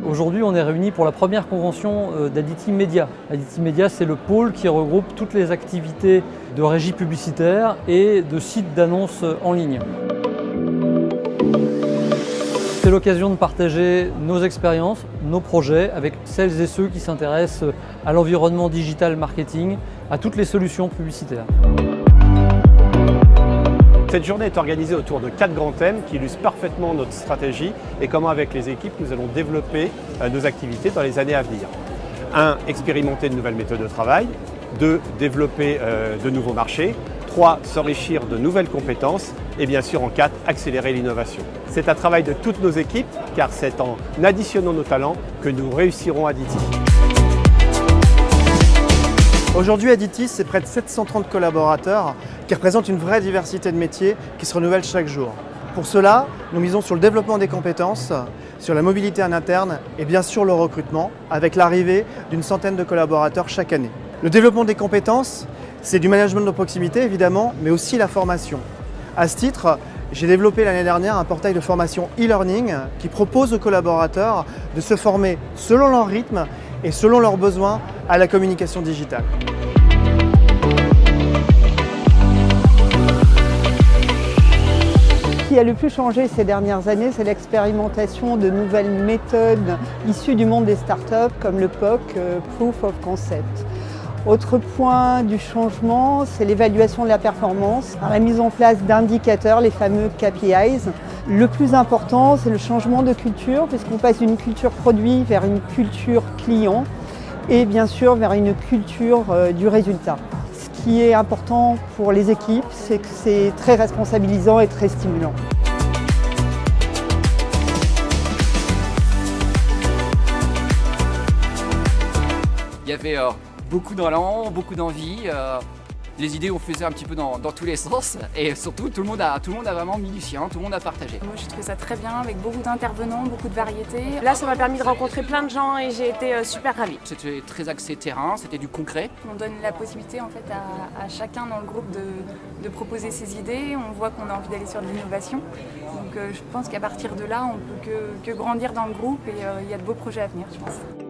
Aujourd'hui, on est réunis pour la première convention d'Additive Media. Additive Media, c'est le pôle qui regroupe toutes les activités de régie publicitaire et de sites d'annonces en ligne. C'est l'occasion de partager nos expériences, nos projets avec celles et ceux qui s'intéressent à l'environnement digital marketing, à toutes les solutions publicitaires. Cette journée est organisée autour de 4 grands thèmes qui illustrent parfaitement notre stratégie et comment avec les équipes nous allons développer nos activités dans les années à venir. 1. Expérimenter de nouvelles méthodes de travail. 2. Développer de nouveaux marchés. 3. S'enrichir de nouvelles compétences. Et bien sûr en 4. Accélérer l'innovation. C'est un travail de toutes nos équipes car c'est en additionnant nos talents que nous réussirons Additive. Aujourd'hui, Additive, c'est près de 730 collaborateurs qui représentent une vraie diversité de métiers qui se renouvellent chaque jour. Pour cela, nous misons sur le développement des compétences, sur la mobilité en interne et bien sûr le recrutement, avec l'arrivée d'une centaine de collaborateurs chaque année. Le développement des compétences, c'est du management de proximité évidemment, mais aussi la formation. À ce titre, j'ai développé l'année dernière un portail de formation e-learning qui propose aux collaborateurs de se former selon leur rythme et selon leurs besoins à la communication digitale. Ce qui a le plus changé ces dernières années, c'est l'expérimentation de nouvelles méthodes issues du monde des startups comme le POC, Proof of Concept. Autre point du changement, c'est l'évaluation de la performance, la mise en place d'indicateurs, les fameux KPIs. Le plus important, c'est le changement de culture, puisqu'on passe d'une culture produit vers une culture client et bien sûr vers une culture du résultat. Ce qui est important pour les équipes, c'est que c'est très responsabilisant et très stimulant. Il y avait beaucoup d'élan, beaucoup d'envie. Les idées, on faisait un petit peu dans tous les sens et surtout tout le monde a vraiment mis du sien, tout le monde a partagé. Moi j'ai trouvé ça très bien avec beaucoup d'intervenants, beaucoup de variétés. Là ça m'a permis de rencontrer plein de gens et j'ai été super ravie. C'était très axé terrain, c'était du concret. On donne la possibilité en fait à chacun dans le groupe de proposer ses idées, on voit qu'on a envie d'aller sur de l'innovation. Donc je pense qu'à partir de là on peut que grandir dans le groupe et il y a de beaux projets à venir je pense.